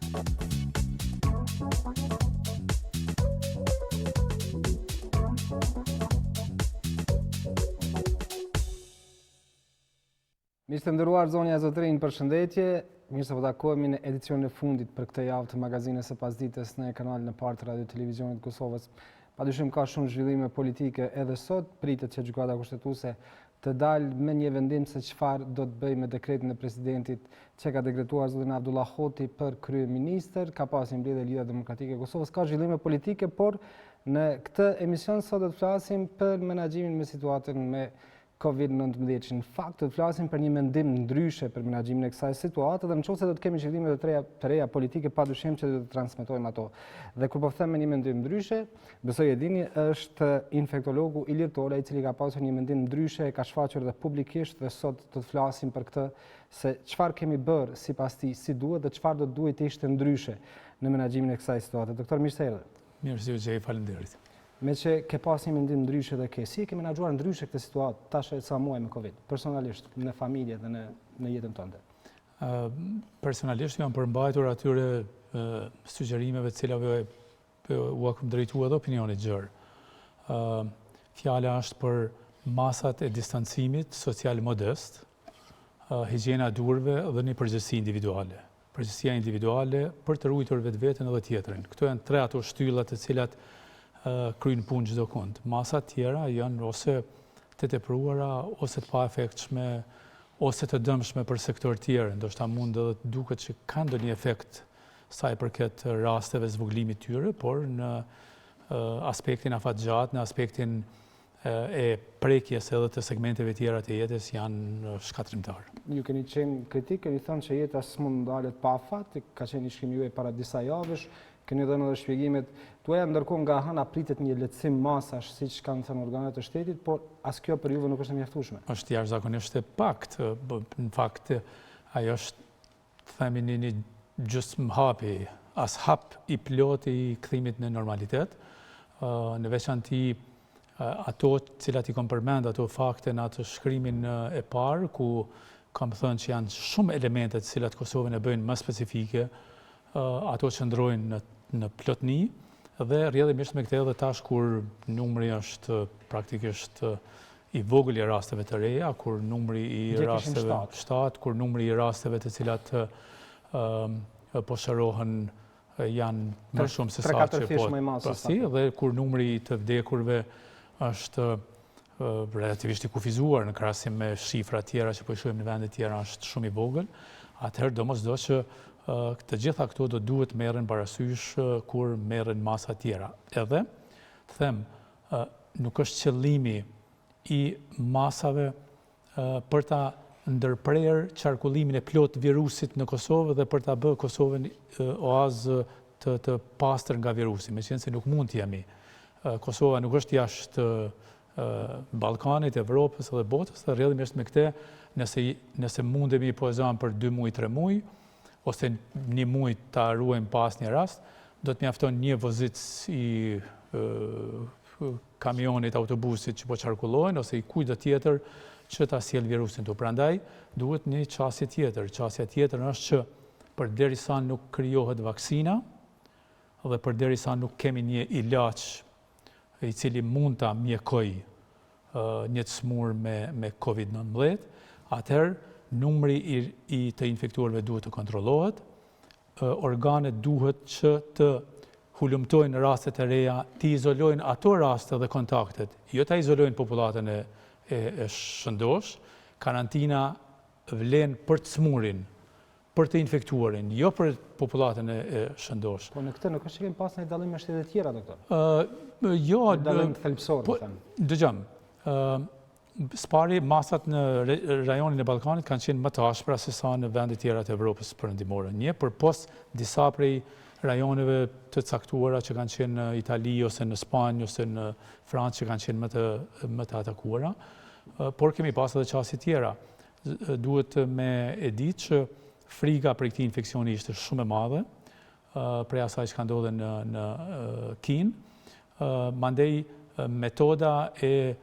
Mirë të nderuar zonja e zotërinj, përshëndetje. Mirë se po takohemi në edicionin e fundit për këtë javë të magazinës së pasdites në kanalin e parë të Radio Televizionit të Kosovës. Padyshim ka shumë zhvillime politike edhe sot, pritet që gjykata kushtetuese të dalë me një vendim se çfarë do të bëjë me dekretin e presidentit që ka dekretuar zotin Abdullah Hoti për kryeministër. Ka pasur mbledhje Lidha Demokratike e Kosovës, ka zhvillime politike, por në këtë emision sot do të flasim për menaxhimin me situatën me COVID-19. Në fakt, do të flasim për një mendim ndryshe për menaxhimin e kësaj situate dhe nëse do të kemi zhvillime të reja politike, padyshim që do të transmetojmë ato. Dhe kur po them me një mendim ndryshe, besoj e dini, është infektologu Ilir Tolaj, i cili ka pasur një mendim ndryshe, ka shfaqur dhe publikisht, dhe sot do të flasim për këtë, se çfarë kemi bërë sipas tij, si duhet dhe çfarë do të duhet të ishte ndryshe në menaxhimin e kësaj situate. Doktor, mirë se erdhe. Mirë se u gjej, faleminderit. Me që ke pas një mendim ndryshe dhe ke, si e ke menaxhuar ndryshe këtë situatë tash sa muaj me Covid, personalisht, në familje dhe në jetën tënde? Personalisht jam përmbajtur atyre sugjerimeve të cilave u kam drejtuar edhe opinionit gjerë. Fjala është për masat e distancimit social modest, higjiena e durve dhe një përgjegjësi individuale. Përgjegjësia individuale për të ruajtur vetveten edhe tjetrin. Këto janë tre ato shtyllat të cilat kryjnë punë çdo kund. Masat tjera janë ose të tepruara, ose të pa efektshme, ose të dëmshme për sektor tjerë. Ndoshta mund edhe të duket që ka ndonjë efekt sa i përket rasteve zvoglimit tyre, por në aspektin afatgjat, në aspektin e prekjes edhe të segmenteve tjera të jetës janë shkatrimtar. Ju keni qenë kritik, keni thënë që jeta s'mund ndalet pa afat, ka qenë i shkrim juaj para disa javësh, keni dhënë edhe shpjegimet tuaja, ndërkohë nga hëna pritet një lehtësim masash, siç kanë thënë organet e shtetit, por as kjo për juve nuk është e mjaftueshme. Është jashtëzakonisht e paktë. Në fakt, ajo është, themi, një gjysmëhapi, as hap i plot i kthimit në normalitet. Në veçanti ato cilat i kam përmend, ato fakte në atë shkrimin e parë, ku kam thënë që janë shumë elementet cilat Kosovën e bëjnë më specifike, ato që ndrojnë në plotni, dhe rrjedhimisht me këtë edhe tash kur numri është praktikisht i vogël i rasteve të reja, kur numri i rasteve 7, kur numri i rasteve të cilat po shërohen janë më shumë se sa që po pasi, dhe kur numri të vdekurve është relativisht i kufizuar në krahasim me shifra tjera që po i shohim në vende tjera është shumë i vogël, atëherë domosdo që të gjitha këto do duhet merren parasysh kur merren masa tjera. Edhe, të them, nuk është qëllimi i masave për ta ndërprerë qarkullimin e plot virusit në Kosovë dhe për ta bërë Kosovën oazë të pastër nga virusi, meqense se nuk mund të jemi. Kosova nuk është jashtë Ballkanit, Evropës dhe botës, dhe rrjedhimisht me këtë, nëse mundemi po e zëm për 2 muaj, 3 muaj, ose 1 muaj ta ruajmë pas një rast, do të mjafton një vozicë i kamionit, autobusit që po qarkullojnë, ose i kujdo tjetër që ta sjell virusin tu. Prandaj duhet një çështje tjetër. Çështja tjetër është që përderisa nuk krijohet vaksina dhe përderisa nuk kemi një ilaç i cili mund ta mjekojë një të smur me COVID-19, atëherë numri i të infektuarve duhet të kontrollohet, organet duhet që të hulumtojnë rastet e reja, të izolojnë ato raste dhe kontaktet, jo të izolojnë popullatën e shëndosh, karantina vlen për të smurin, për të infektuarin, jo për popullatën e shëndosh. Po në këtë nuk është që kemi pas një dallim me shtetet tjera, doktor? Jo, dallim thelbësor, më thënë. Dëgjom, spari masat në rajonin e Ballkanit kanë qenë më të ashpra se sa në vendet tjera të Evropës perëndimore. Një përpos disa prej rajoneve të caktuara që kanë qenë në Itali ose në Spanjë ose në Francë që kanë qenë më të atakuara, por kemi pas edhe çështje tjera. Duhet me e ditë që frika për këtij infeksioni ishte shumë e madhe, prej asaj që ka ndodhur në Kinë, mandej metoda e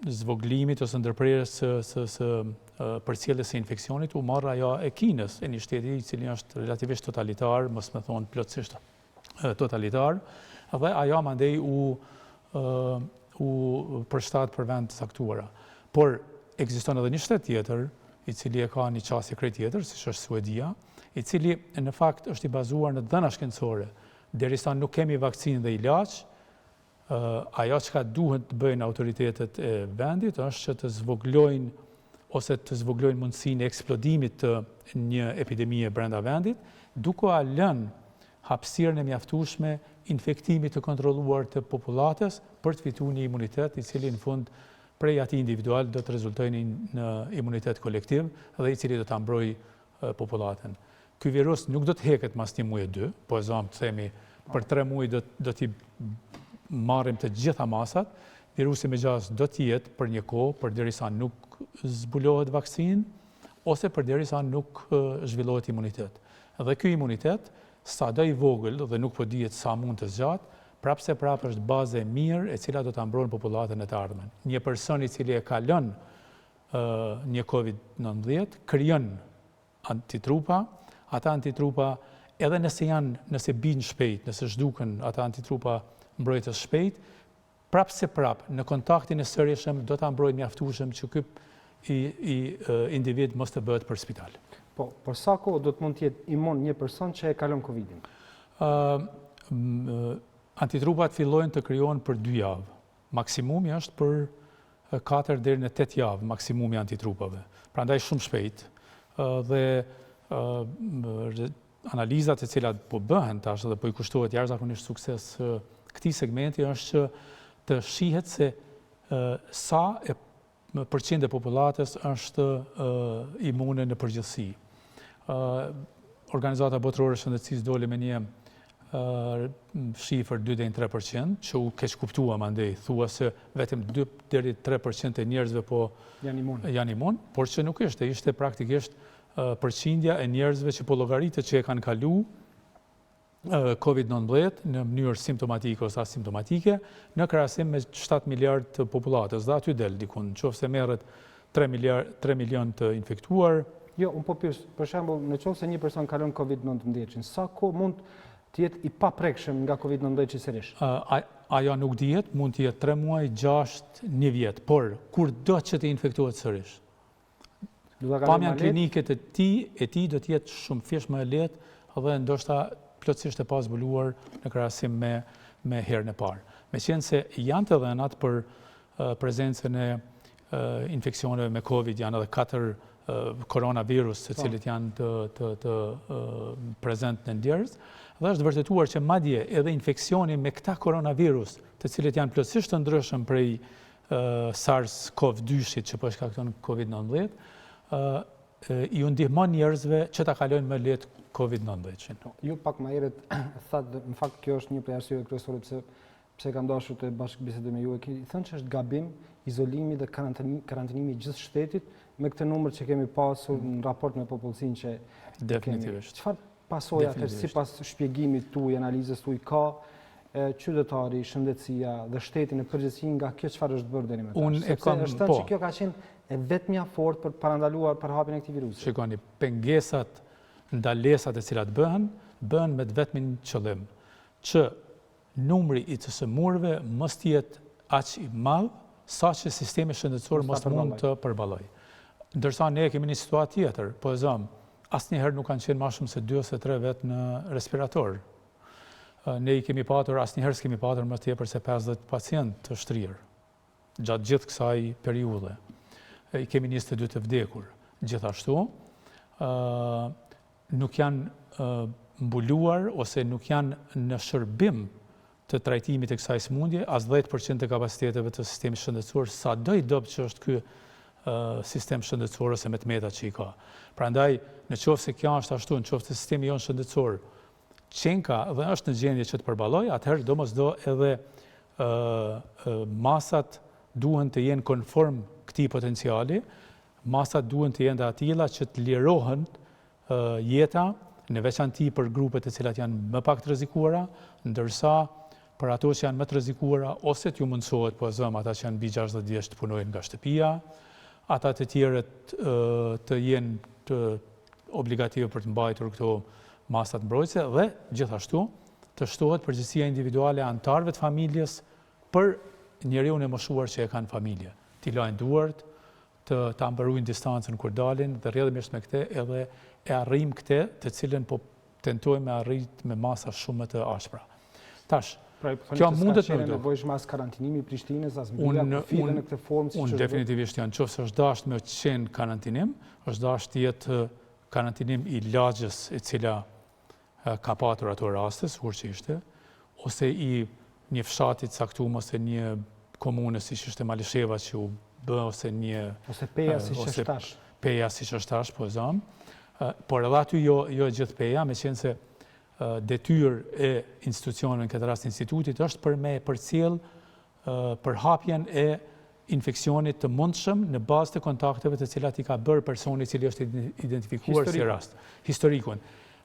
zvoglimit ose ndërprerjes së përcjelljes së infeksionit u marrë ajo e Kinës, e një shteti i cili është relativisht totalitar, mos më thonë plotësisht totalitar, dhe ajo mandej u përshtat për vend të caktuara. Por ekziston edhe një shtet tjetër, i cili e ka një qasje krejt tjetër, siç është Suedia, i cili në fakt është i bazuar në dhëna shkencore. Derisa nuk kemi vakcinë dhe ilaç, ajo çka duhet të bëjnë autoritetet e vendit është që të zvoglojnë mundësinë e eksplodimit të një epidemie brenda vendit, duke a lënë hapësirën e mjaftueshme infektimit të kontrolluar të popullatës për të fituar një imunitet i cili në fund prej atij individual do të rezultojnë në imunitet kolektiv dhe i cili do ta mbrojë popullatën. Ky virus nuk do të heket mas një muaji 2, po të themi për 3 muaj do t'i marrim të gjitha masat. Virusi me gjas do të jetë për një kohë, përderisa nuk zbulohet vakcinë ose përderisa nuk zhvillohet imunitet. Dhe ky imunitet, sado i vogël dhe nuk po dihet sa mund të zgjatë, prapse është bazë e mirë e cila do ta mbrojë popullatën e të ardhmen. Një person i cili e ka lënë një COVID-19 krijon antitrupa, ata antitrupa edhe nëse bijnë shpejt, nëse zhduken ata antitrupa mbrojtës shpejt, në kontaktin e sërishëm do ta mbrojë mjaftueshëm që ky individ mos të bëhet për spital. Po, për sa kohë do të mund të jetë imun një person që e kalon Covidin? Antitrupat fillojnë të krijohen për 2 javë. Maksimumi është për 4 deri në 8 javë maksimumi antitrupave. Prandaj shumë shpejt. Dhe analizat e cilat po bëhen tash dhe po i kushtohet jashtëzakonisht sukses këtij segmenti është që të shihet se sa përqind e popullatës është imune në përgjithësi. Organizata Botërore e Shëndetësisë doli me një shifër 2-3%, që u keq kuptuam andej, thua se vetëm 2-3% e njerëzve po janë imun, por që nuk ishte praktikisht përqindja e njerëzve që po llogaritet që e kanë kalu COVID-19 në mënyrë simptomatike ose asimptomatike, në krahasim me 7 miliard të popullatës, dhe aty del dikun, nëse merret 3 milion të infektuar. Jo, unë po pyes, për shembull, nëse një person kalon COVID-19, sa kohë mund të jetë i paprekshëm nga COVID-19 sërish? Ajo nuk dihet, mund të jetë 3 muaj, 6, 1 vjet, por kur do që të infektohet sërish? Pamja klinike të tij do të jetë shumë fish më e lehtë dhe ndoshta plotësisht e pa zbuluar në krahasim me herën e parë. Meqense janë të dhënat për prezencën e infeksioneve me COVID, janë edhe 4 koronavirus, se cilët janë të prezent në njerëz, dhe është vërtetuar që madje edhe infeksioni me këta koronavirus, të cilët janë plotësisht të ndryshëm prej SARS-CoV-2-shit që po shkakton COVID-19, ju ndihmon njerëzve që ta kalojnë më lehtë COVID-19. Ju pak më herët thatë, në fakt kjo është një prej arsyeve kryesore pse kam dashur të bashkëbisedoj me ju. I thënë që është gabim izolimi dhe karantinimi i gjithë shtetit me këtë numër që kemi pasur në raport me popullsinë që definitivisht. Çfarë pasoja sipas shpjegimit tuaj, analizës tuaj ka qytetari, shëndetësia dhe shteti në përgjithësi nga kjo çfarë është bërë deri më tani? Sepse është thënë që kjo ka qenë e vetmja fort për parandaluar përhapjen e këtij virusi. Shikoni, pengesat, ndalesat e cilat bëhen me vetmin qëllim që numri i të sëmurëve mos të jetë aq i madh saqë sistemi shëndetësor mos mund të përballojë. Ndërsa ne kemi një situatë tjetër, po e zëm, asnjëherë nuk kanë qenë më shumë se 2 ose 3 vet në respirator. Ne asnjëherë s'kemi patur më tepër se 50 pacientë të shtrirë gjatë gjithë kësaj periudhe. I kemi 22 të vdekur. Gjithashtu, nuk janë mbuluar ose nuk janë në shërbim të trajtimit të kësaj sëmundje, as 10% të kapaciteteve të sistemit shëndetësor, sado i dobët që është ky sistem shëndetësor ose me tmetat që i ka. Prandaj, në qoftë se kjo është ashtu, në qoftë se sistemi jonë shëndetësor qenka dhe është në gjendje që të përballojë, atëherë domosdo edhe masat duhen të jenë konform këtij potenciali, masat duhen të jenë atilla që të lirohen jeta, në veçanti për grupet e cilat janë më pak të rrezikuara, ndërsa për ato që janë më të rrezikuara ose t'ju mundsohet, po zëm ata që janë mbi 60 vjeç të punojnë nga shtëpia, ata të tjerët të jenë të obligative për të mbajtur këto masat mbrojtëse dhe gjithashtu të shtohet përgjegjësia individuale e anëtarëve të familjes për njeriu e moshuar që e kanë familje. T'i lajnë duart, ta mbarojnë distancën kur dalin dhe rrjedhimisht me këtë edhe e arrijm këtë të cilën po tentojmë me arrit me masa shumë të ashpra. Tash, kjo mundet me nevojshme as karantinimi i Prishtinës, as mbyllja kufijve në këtë formë Unë definitivisht janë qoftë është dashur me qenë karantinim, është dashur të jetë karantinim i lagjës e cila ka patur ato raste, sikur që ishte, ose i një fshati të caktuar ose një komune siç ishte Malisheva që u bë ose një ose peja siç është tash. Peja siç është tash, po zëm. Por edhe aty jo gjithë peja, meqense se detyrë e institucioneve, në këtë rast institutit, është për me përcjell përhapjen e infeksionit të mundshëm në bazë të kontakteve të cilat i ka bërë personi i cili është identifikuar si rast. Historikun.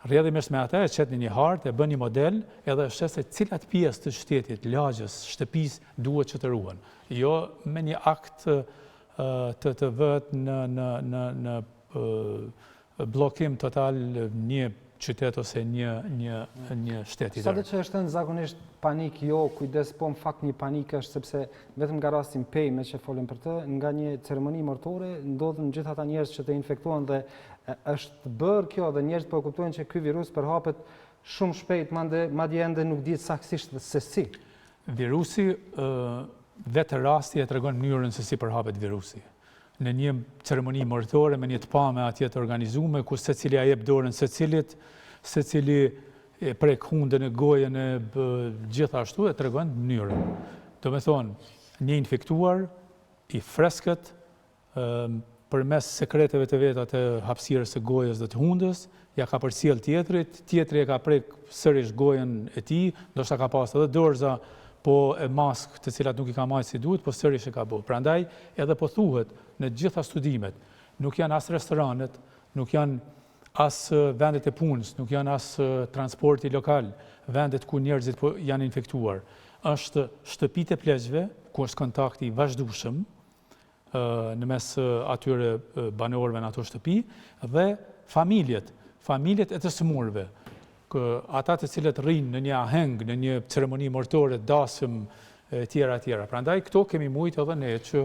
Rrjedhimisht me ata e çet në një hartë, e bën një model, edhe shes se cilat pjesë të shtetit, lagjës, shtëpisë duhet që të ruhen. Jo me një akt të vët në blokim total një qytet ose një shtet i tërë. Sa të që është në zakonisht panik, jo, kujdes, po në fakt një panik është sepse vetëm nga rastin pejme që folëm për të, nga një ceremoni martore, ndodhen gjithë ata njerëz që të infektuan dhe është bërë kjo dhe njerëz po kuptojnë që ky virus përhapet shumë shpejt, madje ende nuk dihet saktësisht se si. Virusi vetë rasti e tregon mënyrën se si përhapet virusi. Në një ceremoni martore me një të pame atje të organizuar, ku secili ja jep dorën secilit, secili e prek hundën e gojën e gjithashtu e tregon mënyrën. Do me thonë, një infektuar i freskët përmes sekreteve të veta të hapësirës së gojës dhe të hundës, ja ka përcjell tjetrit, tjetri e ka prek sërish gojën e tij, ndoshta ka pas edhe dorza, po e maskë të cilat nuk i ka marrë si duhet, po sërish e ka bërë. Prandaj edhe po thuhet në gjitha studimet, nuk janë as restoranet, nuk janë as vendet e punës, nuk janë as transporti lokal, vendet ku njerëzit janë infektuar. Është shtëpitë e pleqjve, ku është kontakti i vazhdueshëm në mes atyre banorëve në ato shtëpi, dhe familjet e të smurëve, ata të cilët rrinë në një aheng, në një ceremoni martore, dasëm, tjera. Prandaj këto kemi mujtë edhe ne që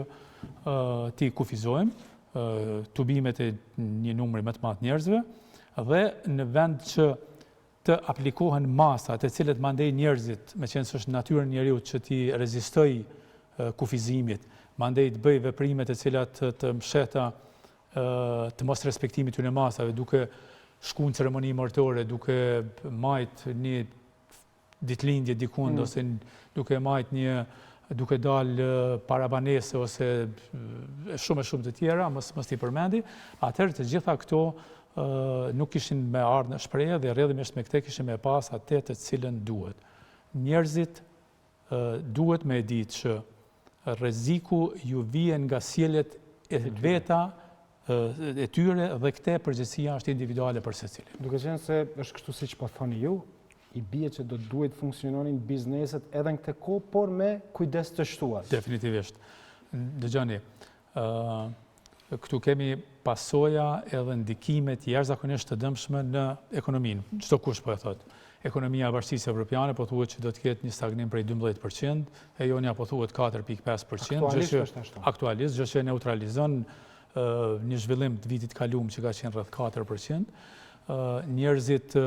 ti kufizojmë tubimet e një numri më të madh njerëzve dhe në vend që të aplikohen masa të cilët mandej njerëzit, meqense është natyrën e njeriu që ti rezistoj kufizimit, mandej të bëj veprime të cilat të msheta të mos respektimit të në masave, duke shku në ceremoni martore, duke majt një ditëlindje dikund, ose duke majt duke dalë parabanese ose shumë të tjera, mos t'i përmendi, atëherë të gjitha këto nuk kishin me ardhur në shprehje dhe rrjedhimisht me këtë kishin me pas atë të cilën duhet. Njerëzit duhet me ditë që rreziku ju vjen nga sjelljet e veta e tyre dhe këtë përgjegjësia është individuale për secilin. Duke qenë se është kështu siç po thoni ju, i bie që do duhet funksiononin bizneset edhe në këtë kohë, por me kujdes të shtuar. Definitivisht. Dëgjoni, këtu kemi pasoja edhe ndikimet jashtëzakonisht të dëmshme në ekonominë. Çdo kush po e thotë. Ekonomia e Bashkisë Evropiane po thuhet që do të ketë një stagnim prej 12%, e jonja po thuhet 4.5%, aktualisht, gjë që neutralizon një zhvillim të vitit kaluar që ka qenë rreth 4%. Njerëzit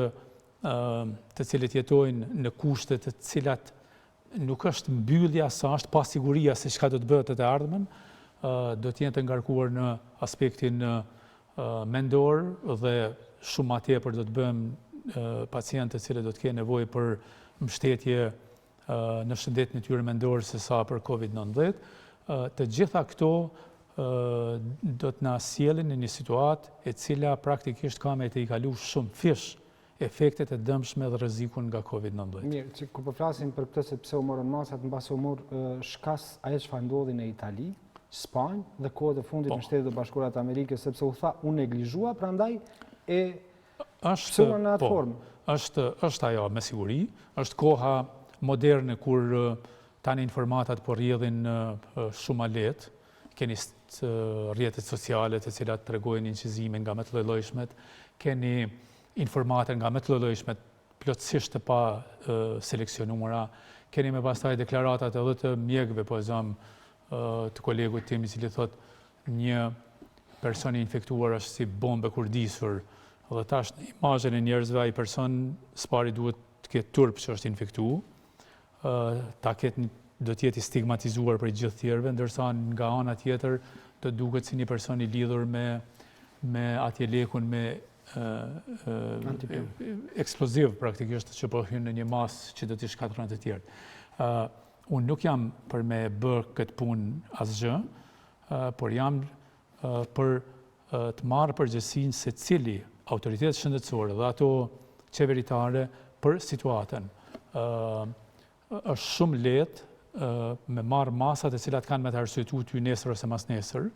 të cilët jetojnë në kushte të cilat nuk është mbyllja sa është pasiguria se çka do të bëhet të ardhmen, do të jenë të ngarkuar në aspektin mendor dhe shumë më tepër do të bëjmë pacientë të cilët do të kenë nevojë për mbështetje në shëndetin e tyre mendor se sa për COVID-19. Të gjitha këto do të na sjellin në një situatë e cila praktikisht ka me të i kalu shumë fish efektet e dëmshme dhe rrezikun nga COVID-19. Mirë, që kur po flasim për këtë se pse u morën masat, mbas u mor shkas ajo çfarë ndodhi në Itali, Spanjë dhe kohët e fundit në Shtetet e Bashkuara të Amerikës, sepse u tha u neglizhua, prandaj e psuan në atë formë. Është ajo me siguri, është koha moderne kur tani informatat po rrjedhin shumë ma lehtë. keni rrjetet sociale të cilat tregojnë incizime nga më të lloj-llojshmet, keni informata nga më të lloj-llojshmet plotësisht të pa seleksionuara, keni me pastaj deklaratat edhe të mjekëve, po të kolegut tim i cili thotë një person i infektuar është si bombe kurdisur, dhe tash në imazhin e njerëzve ai person spari duhet të ketë turp që është infektuar, do të jetë i stigmatizuar për gjithë tjerëve, ndërsa nga ana tjetër do duket si një person i lidhur me atje lekun me eksploziv praktikisht që po hyn në një masë që do t'i shkatërron të tjerët. Unë nuk jam për me bërë këtë punë asgjë, por jam për të marrë përgjegjësinë se cili autoritet shëndetësore dhe ato qeveritare për situatën. Është shumë lehtë me marrë masat e cilat kanë me të arsyetuar ty nesër ose mas nesër,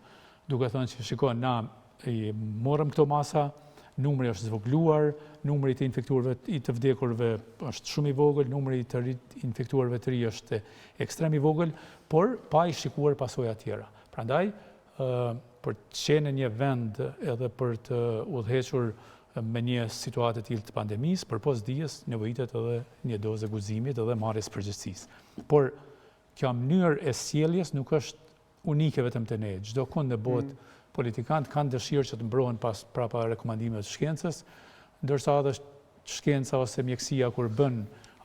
duke thënë që shiko, na i morëm këto masa, numri është zvogluar, numri të infektuarve i të vdekurve është shumë i vogël, numri të infektuarve të ri është ekstrem i vogël, por pa i shikuar pasojat tjera. Prandaj, për të qenë në një vend edhe për të udhëhequr me një situatë të tillë të pandemisë, përpos dijes nevojitet edhe një dozë guzimit edhe marrjes përgjegjësisë. Por kjo mënyrë e sjelljes nuk është unike vetëm te ne. Çdo kund në botë politikanët kanë dëshirë që të mbrohen prapa rekomandimeve të shkencës, ndërsa edhe shkenca ose mjekësia kur bën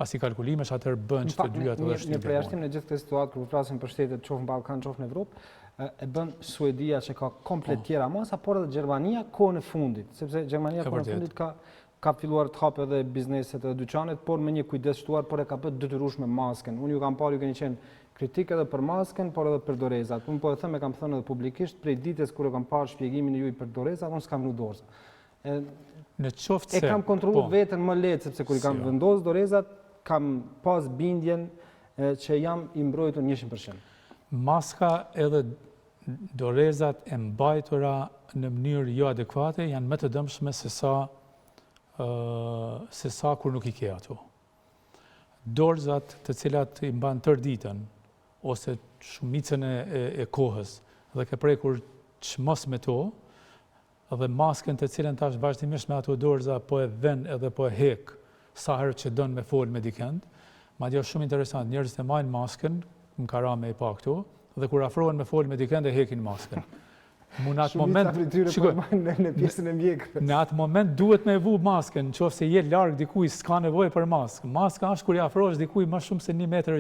asnjë kalkulimesh, atëherë bën që të dyja të vështirë. Në përjashtim në gjithë këtë situatë, kur flasim për shtetet qoftë në Ballkan, qoftë në Evropë, e bën Suedia që ka komplet tjera masa, por edhe Gjermania kohën e fundit, sepse Gjermania kohën e fundit ka filluar të hapë edhe bizneset edhe dyqanet, por me një kujdes shtuar, por e ka bërë detyrueshme masken. Unë ju kam parë, ju keni qenë kritik edhe për masken, por edhe për dorezat. Unë po e them, e kam thënë edhe publikisht, prej ditës kur e kam parë shpjegimin e juaj për dorezat, unë s'kam vënë dorza. Në qoftë se e kam kontrolluar veten më lehtë, sepse kur i kam vendosur dorezat, kam pas bindjen që jam i mbrojtur 100%. Maska edhe dorezat e mbajtura në mënyrë jo adekuate janë më të dëmshme se sa kur nuk i ke ato. Dorezat të cilat i mban tërë ditën ose shumicën e kohës dhe ke prekur çmos me to, dhe masken të cilën tash vazhdimisht me ato doreza po e vën edhe po e hek sa herë që don me fol me dikënd. Madje është shumë interesant, njerëzit e marrin masken, më ka ra me e pa këtu, dhe kur afrohen me fol me dikënd e hekin masken. Në atë moment, në pjesën e mjekëve. Në atë moment duhet me vu masken, nëse je larg dikujt s'ka nevojë për maskë. Maska është kur i afrohesh dikujt më shumë se 1,5 metër.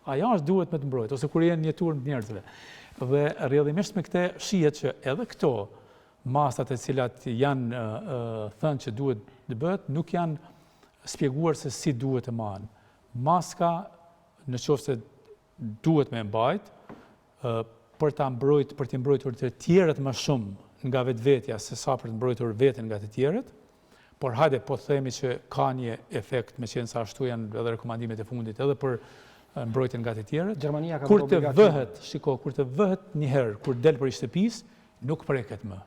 Ajo është duhet me të mbrojtë, ose kur je në një turm të njerëzve. Dhe rrjedhimisht me këtë shihet që edhe këto masat e cilat janë thënë që duhet të bëhet, nuk janë shpjeguar se si duhet të marrin. Maska, nëse duhet me mbajt, për të mbrojtur të tjerët më shumë nga vetvetja se sa për të mbrojtur veten nga të tjerët, por hajde po themi që ka një efekt, me qenë se ashtu janë edhe rekomandimet e fundit edhe për mbrojtjen nga të tjerët. Kur të vëhet një herë, kur del për shtëpisë, nuk preket më.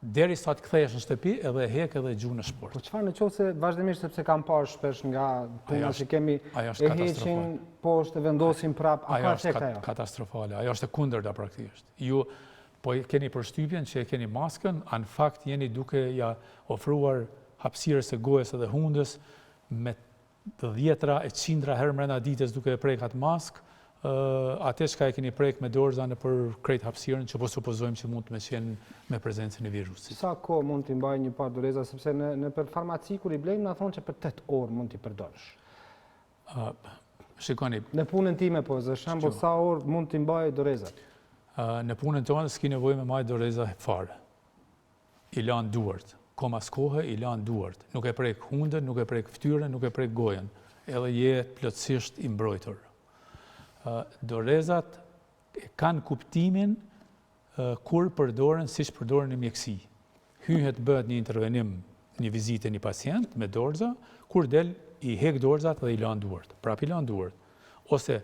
Derisa të kthehesh në shtëpi edhe hek edhe gjuhë në shport. Po çfarë nëse vazhdimisht, sepse kam parë shpesh nga puna që kemi e heqin poshtë, vendosin prap, a ka efekt ajo? Katastrofale, ajo është e kundërta praktikisht. Ju po keni përshtypjen që e keni maskën, në fakt jeni duke ja ofruar hapësirës së gojës edhe hundës me 10 e 100 herë brenda ditës duke e prek atë maskë, atë që e keni prek me dorza në për krejt hapësirën që po supozojmë që mund të me qenë me prezencën e virusit. Sa kohë mund t'i mbaj një par doreza, sepse në për farmaci kur i blejmë na thonë që për 8 orë mund t'i përdorësh. Shikoni. Në punën time po, za shembull sa orë mund t'i mbaj dorezat? Në punën tonë s'ki nevojë me mbaj doreza fare. I lan duart. Komas kohë i lan duart. Nuk e prek hundën, nuk e prek fytyrën, nuk e prek gojën. Edhe je plotësisht i mbrojtur. Dorezat kanë kuptimin kur përdoren siç përdoren në mjekësi. Hyhet bëhet një intervenim, një vizitë një pacient me dorza, kur del i hek dorzat dhe i lan duart. Prap i lan duart. Ose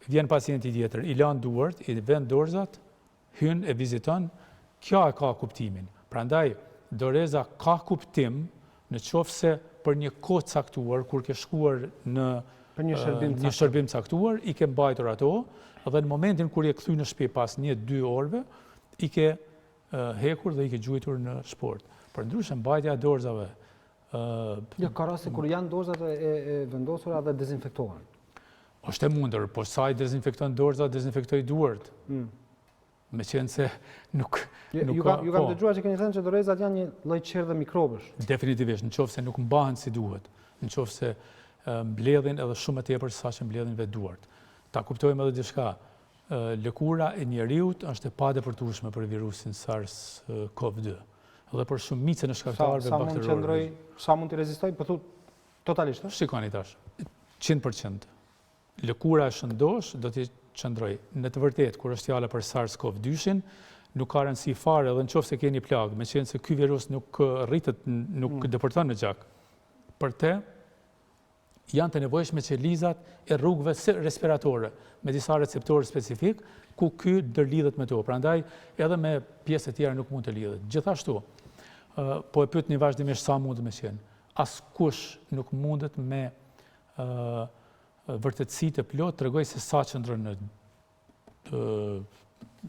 vjen pacienti tjetër, i lan duart, i vën dorzat, hyn e viziton, kjo e ka kuptimin. Prandaj doreza ka kuptim në qoftë se për një kohë caktuar kur ke shkuar në Për një shërbim caktuar, i ke mbajtur ato, dhe në momentin kur je kthy në shtëpi pas 1-2 orëve, i ke hekur dhe i ke gjujtur në sport. Për ndryshe mbajtja e dorëzave. Ka raste kur janë dorëzat e vendosura dhe dezinfektohen. Është e mundur, po sa i dezinfekton dorëzat, dezinfektoj duart. Me qenë se nuk Ju kam dëgjuar që keni thënë që dorëzat janë një lloj qerë dhe mikrobësh. Definitivisht, nëse nuk mbahen si duhet, nëse mbledhin edhe shumë e tepër sa që mbledhin vetë duart. Ta kuptojmë edhe diçka. Lëkura e njeriut është e padepërtueshme për virusin SARS-CoV-2. Dhe për shumicën e shkaktarëve bakteriorë. Sa mund të rezistojë, po totalisht? Shikoni tash, 100%. Lëkura e shëndosh do të qëndroj. Në të vërtetë, kur është fjala për SARS-CoV-2-shin, nuk ka rëndësi fare edhe nëse keni plagë, meqenëse se ky virus nuk rritet, nuk depërton me gjak. Për te, janë të nevojshme qelizat e rrugëve respiratore, me disa receptorë specifik, ku ky ndërlidhet me to. Prandaj, edhe me pjesë të tjera nuk mund të lidhet. Gjithashtu, po e pyetni vazhdimisht sa mund të me qenë. Askush nuk mundet me vërtetësi të plot tregoj se sa qëndron në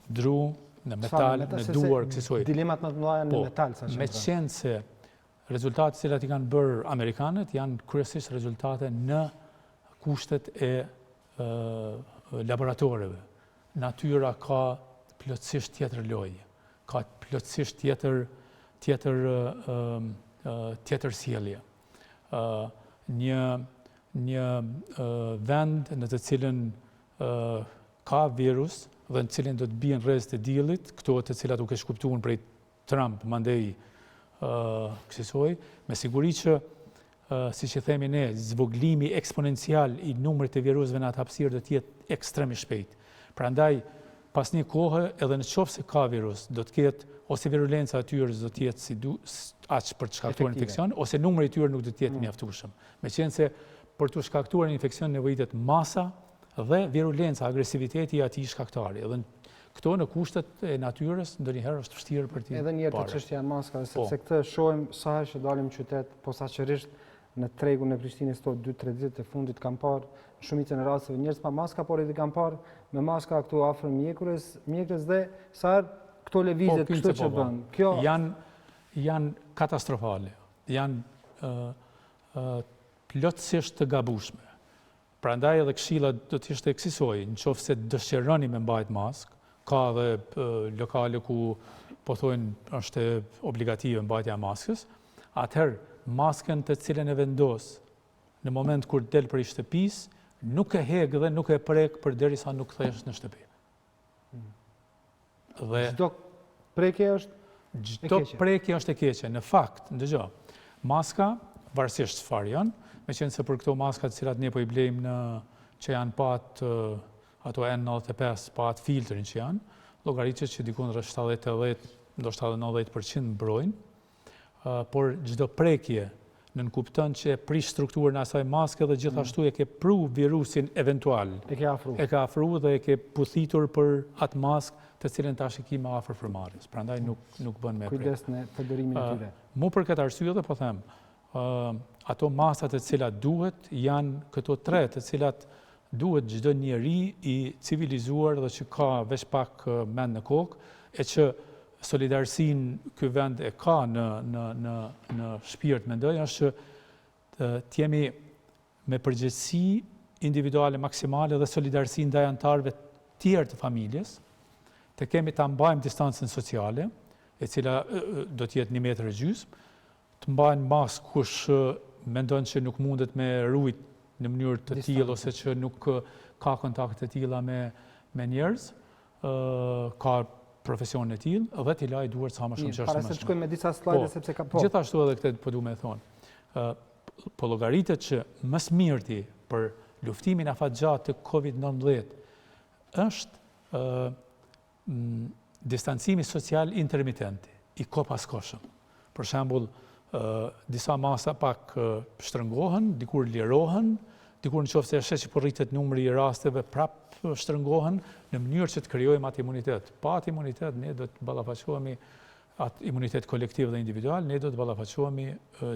dru, në metal, në duar, kësaj. Dilemat më të mëdha në metal sa qëndron. Me qenë se rezultatet cilat i kanë bërë amerikanët janë kryesisht rezultate në kushtet e laboratoreve. Natyra ka plotësisht tjetër lojë, ka plotësisht tjetër sjellje. Një vend në të cilën ka virus dhe në cilin do të bien rrezet e diellit, këto të cilat u ke shkuptuar prej Trump, mandej kësaj, me siguri që siç e themi ne, zvoglimi eksponencial i numrit të virusëve në atë hapësirë do të jetë ekstremisht shpejt. Prandaj, pas një kohë, edhe në qoftë se ka virus, do të ketë ose virulenca e tyre do të jetë aq për të shkaktuar infeksion, ose numri i tyre nuk do të jetë mjaftueshëm. Meqense për të shkaktuar infeksion nevojitet masa dhe virulenca, agresiviteti i atij shkaktari. Edhe këto në kushtet e natyrës ndonjëherë është vështirë për të. Edhe një herë te çështja e maskave, sepse këtë shohim sa herë që dalim në qytet, posaçërisht në tregun e Prishtinës këto 2-3 ditë të fundit kam parë në shumicën e rasteve njerëz pa maska, por edhe kam parë me maska këtu afër mjekrës dhe sa herë këto lëvizjet këto që bën. Kjo janë katastrofale. Janë plotësisht të gabueshme. Prandaj edhe këshilla do të ishte kësaj, nëse dëshironi me mbajt maskë, ka edhe lokale ku po thonë është obligative mbajtja e maskës, atëherë maskën të cilën e vendos në moment kur del prej shtëpisë, nuk e hek dhe nuk e prek përderisa nuk kthesh në shtëpi. Dhe çdo prekje është e keqe. Në fakt, dëgjoj, maska varësisht çfarë janë, meqense për këto maska të cilat ne po i blejmë që janë pa ato N95, pa atë filtrin që janë, llogaritet që diku rreth 70-80, ndoshta edhe 90% mbrojnë, por çdo prekje nënkupton që e prish strukturën e asaj maske dhe gjithashtu e ke pru virusin eventual. E ke afru dhe e ke puthitur për atë maskë të cilën tash e ke më afër frymarrjes. Prandaj nuk bën me kujdes në përdorimin e tyre. Mu për këtë arsye dhe po them, ato masat të cilat duhet janë këto tre të cilat duhet çdo njeri i civilizuar dhe që ka veç pak mend në kokë, e që solidarësinë ky vend e ka në shpirt, mendoj, është që t'jemi me përgjegjësi individuale maksimale dhe solidarësi ndaj anëtarëve tjerë të familjes, të kemi ta mbajmë distancën sociale, e cila do të jetë 1,5 metra, të mbajnë maskë kush mendon që nuk mundet me rujt në mënyrë të tillë ose që nuk ka kontakte të tilla me njerëz, ka profesion e tillë dhe t'i laj duart sa më shumë që është më shumë. Para se të shkojmë me disa slajde sepse ka po. Gjithashtu edhe këtë po duam të thonë. Po llogaritet që më së miri për luftimin afatgjatë të COVID-19 është distancimi social intermitent, i kopaskoshëm. Për shembull, disa masa pak shtrëngohen, dikur lirohen, dikur nëse është që po rritet numri i rasteve prap shtrëngohen në mënyrë që të krijojmë atë imunitet. Pa atë imunitet ne do të ballafaqohemi atë imunitet kolektiv dhe individual, ne do të ballafaqohemi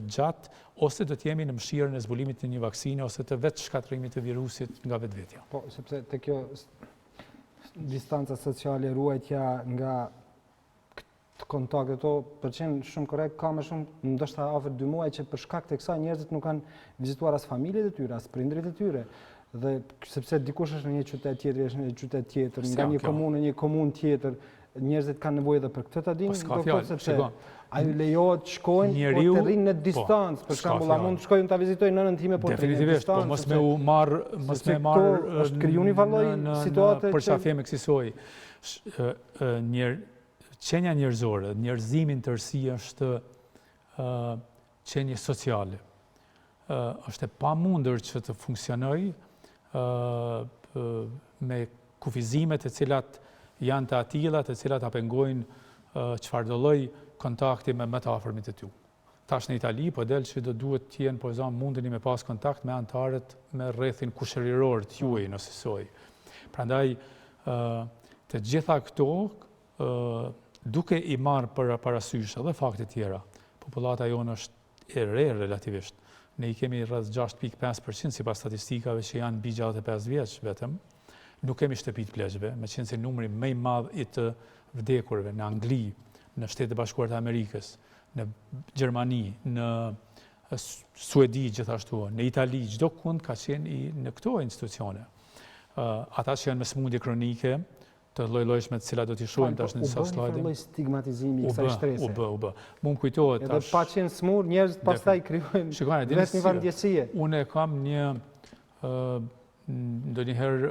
gjatë ose do të jemi në mëshirën e zbulimit të një vaksine ose të vetë shkatërimit të virusit nga vetvetja. Po, sepse te kjo distanca sociale, ruajtja nga kontaktet, për qenë shumë korrekt, ka më shumë ndoshta afër 2 muaj që për shkak të kësaj njerëzit nuk kanë vizituar as familjet e tyre, as prindrit e tyre. Dhe sepse dikush është në një qytet tjetër, është në një qytet tjetër, nga një komunë në një komunë tjetër, njerëzit kanë nevojë edhe për këtë ta dinë, sepse ai lejohet shkojnë, po të rrinë në distancë. Për shembull, a mund të shkojnë ta vizitojnë nënën time, po të rrinë në distancë. Po mos me marr është kriju një valloj situate për çfarë them kësaj. Qenja njerëzore, njerëzimi në tërësi është qenje sociale. Është e pamundur që të funksionojë me kufizimet e cilat janë të atilla, të cilat apengojnë çfarëdo lloj kontakti me më të afërmit e tu. Tash në Itali po del që do duhet të jenë po mundeni me pas kontakt me anëtarët me rrethin kushëriror të juaj nëse soi. Prandaj të gjitha këto duke i marrë për parasysh edhe fakte tjera, popullata jonë është e re relativisht. Ne i kemi rreth 6.5% sipas statistikave që janë mbi 65 vjeç vetëm. Nuk kemi shtëpi të pleqshme, meqense numri më i madh i të vdekurve në Angli, në Shtetet e Bashkuara të Amerikës, në Gjermani, në Suedi gjithashtu, në Itali, çdo kund ka qenë në këto institucione. Ata që janë me sëmundje kronike, të lloj-llojshme të cilat do t'i shohim tash në disa slajde. U bë stigmatizimi i kësaj shtrese. U bë. Mu më kujtohet tash. Edhe pa qenë smur, njerëzit pastaj krijojnë vetëm vandjesie. Unë kam ndonjëherë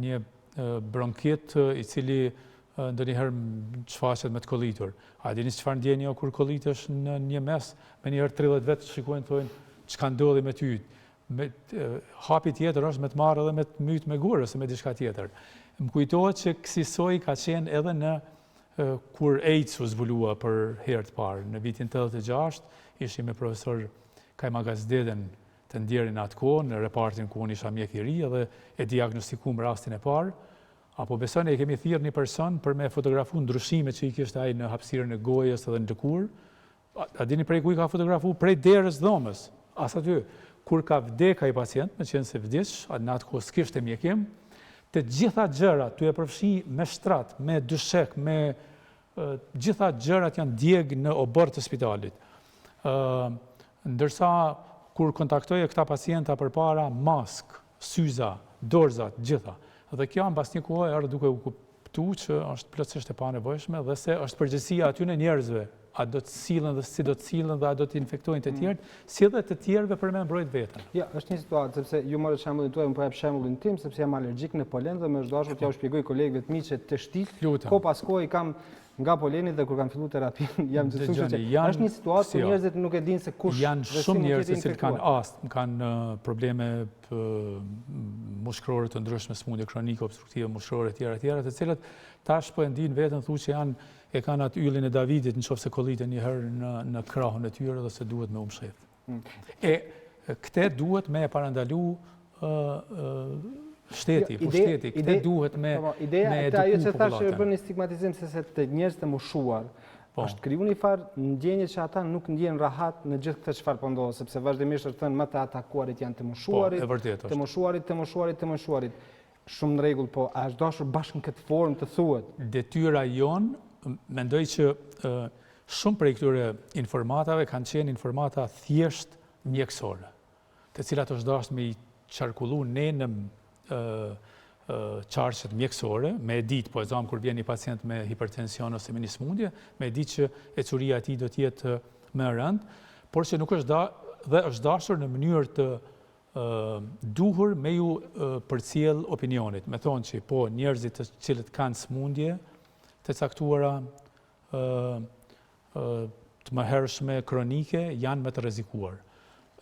një bronkit i cili ndonjëherë shfaqet me të kollitur. A dini çfarë ndjeni kur kollitesh në një mes, me njëherë 30 vet shikojnë thonë çka ndodhi me ty. Hapi tjetër është me të marrë edhe me të myt me gurë ose me diçka tjetër. Më kujtohet që kësaj ka qenë edhe në kur AIDS u zbulua për herë të parë. Në vitin 86 ishim me profesor Kajma Gazdeden të ndjerin atë kohë, në repartin ku unë isha mjek i ri edhe e diagnostikuam rastin e parë. Apo besoni e kemi thirrë një person për me fotografu ndryshimet që i kishte ai në hapësirën e gojës edhe në lëkurë. A dini prej ku i ka fotografu? Prej derës dhomës. As aty. Kur ka vdek ai pacient, me qenë se vdiq, në atë kohë s'kishte mjekim, të gjitha gjërat, tu e përfshi me shtrat, me dyshek, me gjitha gjërat janë djeg në obor të spitalit. Ndërsa, kur kontaktoje këta pacienta përpara, mask, syza, dorzat, gjitha. Dhe kjo mbas një kohë erdhi duke u kuptu që është plotësisht e panevojshme dhe se është përgjegjësia aty në njerëzve. A do të sillen dhe si do të sillen dhe a do të infektojnë të tjerët, si edhe të tjerëve për me mbrojt veten. Ja, është një situatë, sepse ju morët shembullin tuaj, më po jap shembullin tim, sepse jam alergjik në polen dhe më është dashur t'ja u shpjegoj kolegëve të mi që të shtit, ko pas kohë i kam nga poleni dhe kur kam filluar terapinë, jam të thënë që është një situatë ku njerëzit nuk e dinë se kush janë shumë njerëz që kanë astm, kanë probleme mushkërore të ndryshme, sëmundje kronike, obstruktive mushkërore tjera, të cilat tash po e ndinë veten thuaj që e kanë atë yllin e Davidit nëse kolliten një herë në krahun e tyre dhe se duhet me umshef. Këte duhet me e parandalu shteti, pushteti, këte duhet me eduku ideja e ajo që thashë e bën një stigmatizim se të njerëz të moshuar, është kriju një farë ndjenje që ata nuk ndjen rahat në gjithë këtë çfarë po ndodh, sepse vazhdimisht është thënë më të atakuarit janë të moshuarit, shumë në rregull, po a është dashur bashkë në këtë formë të thuhet? Detyra jon, mendoj që shumë prej këtyre informatave kanë qenë informata thjesht mjekësore, të cilat është dashur me i qarkullu ne në qarqet mjekësore, me e ditë, po e zamë kur vjen një pacient me hipertension ose me një sëmundje, me e ditë që ecuria e tij do të jetë më e rëndë, por që nuk është dhe është dashur në mënyrë të duhur me ju përcjell opinionit. Me thonë që po njerëzit të cilët kanë sëmundje të caktuara të mëhershme kronike janë më të rrezikuar.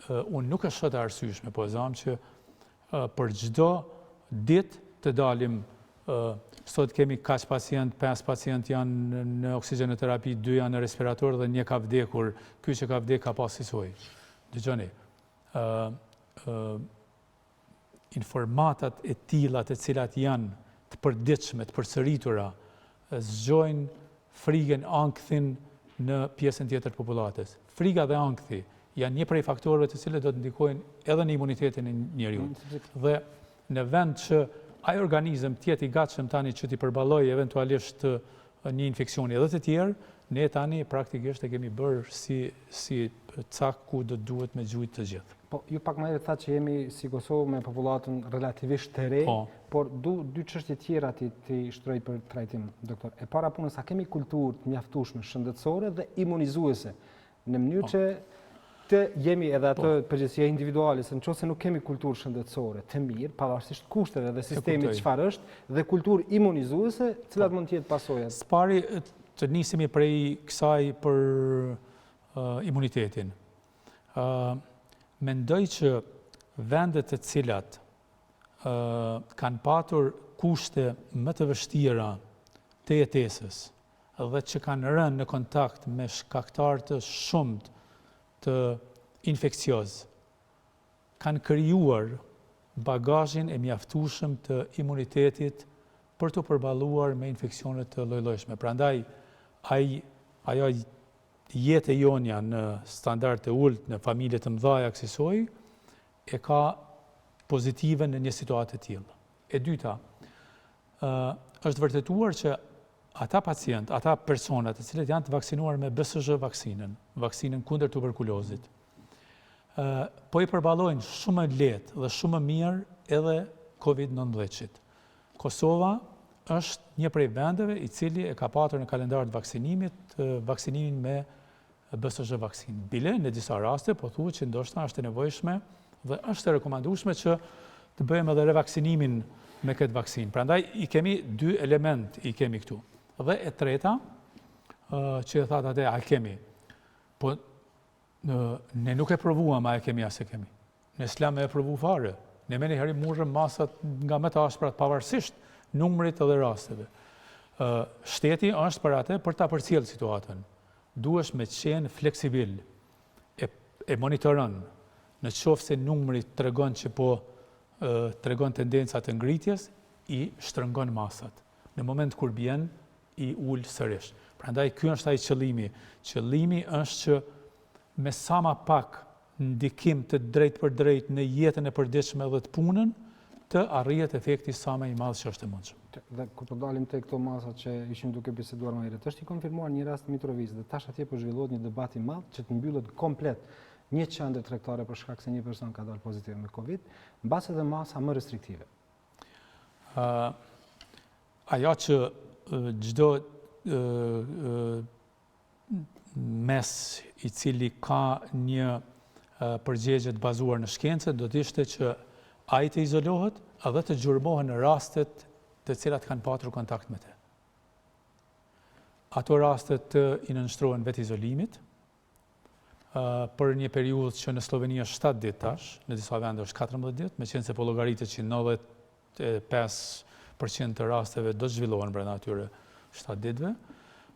Unë nuk e shoh të arsyeshme, po e zam që për çdo ditë të dalim, sot kemi kaq pacient, 5 pacient janë në oksigjenoterapi, 2 janë në respirator dhe 1 ka vdekur. Ky që ka vdekur ka pas sisoj. Dëgjoni, informatat e tilla të cilat janë të përditshme, të përsëritura, zgjojnë frikën, ankthin në pjesën tjetër të popullatës. Frika dhe ankthi janë një prej faktorëve të cilët do të ndikojnë edhe në imunitetin e njeriut. Dhe në vend që ai organizëm të jetë i gatshëm tani që t'i përballojë eventualisht një infeksioni edhe të tjerë, ne tani praktikisht e kemi bërë si cak ku do duhet me gjujt të gjithë. Po, ju pak më herët thatë që jemi si Kosovë me popullatën relativisht të re, por dy çështje tjera ti shtroj për trajtim, doktor. E para punës, a kemi kulturë të mjaftueshme shëndetësore dhe imunizuese në mënyrë që të jemi edhe atë përgjegjësia individuale, se nëse nuk kemi kulturë shëndetësore të mirë, pavarësisht kushteve dhe sistemit çfarë është, dhe kulturë imunizuese, cilat mund të jetë pasojat? Spari të nisemi prej kësaj për imunitetin. Mendoj që vendet të cilat kanë patur kushte më të vështira të jetesës dhe që kanë rënë në kontakt me shkaktarë të shumt të infekcioz, kanë krijuar bagazhin e mjaftueshëm të imunitetit për të përballuar me infeksione të lloj-llojshme. Prandaj ajo jetë e jonja në standard të ulët në familje të mëdha kësaj e ka pozitive në një situatë të tillë. E dyta, është vërtetuar që ata pacient, ata persona të cilët janë të vaksinuar me BSG vaksinën kundër tuberkulozit, po i përballojnë shumë lehtë dhe shumë mirë edhe COVID-19. Kosova është një prej vendeve i cili e ka patur në kalendar të vaksinimit vaksinimin me BSG vaksinë. Bile në disa raste po thuhet që ndoshta është e nevojshme dhe është e rekomandueshme që të bëjmë edhe revaksinimin me këtë vaksinë. Prandaj i kemi dy element i kemi këtu. Dhe e treta, që e thatë atë, a kemi, po ne nuk e provuam a e kemi as e kemi. Ne s'lam e provu fare. Ne me njëherë murëm masat nga më të ashprat pavarësisht numrit edhe rasteve. Shteti është për atë për ta përcjellë situatën. Duhesh me qenë fleksibil, e monitoron, në qoftë se numri tregon që po tregon tendencat të ngritjes, i shtrëngon masat. Në moment kur bjen, i ul sërish. Prandaj ky është ai qëllimi. Qëllimi është që me sa më pak ndikim të drejt për drejt në jetën e përditshme dhe të punën, të arrihet efekti sa më i madh që është e mundshëm. Dhe kur po dalim te këto masat që ishim duke biseduar më herët, është i konfirmuar një rast Mitrovicë dhe tash atje po zhvillohet një debat i madh që të mbyllet komplet një qendër tregtare për shkak se një person ka dalë pozitiv me Covid, mbas edhe masa më restriktive. Ajo që çdo mes i cili ka një përgjigje të bazuar në shkencë do të ishte që ai të izolohet edhe të gjurmohen në rastet të cilat kanë patur kontakt me te. Ato rastet i nënshtrohen vetë izolimit, për një periudhë që në Sloveni është 7 ditë tash, në disa vende është 14 ditë, me qenë se po llogaritet që 95% të rasteve do të zhvillohen brenda atyre 7 ditëve,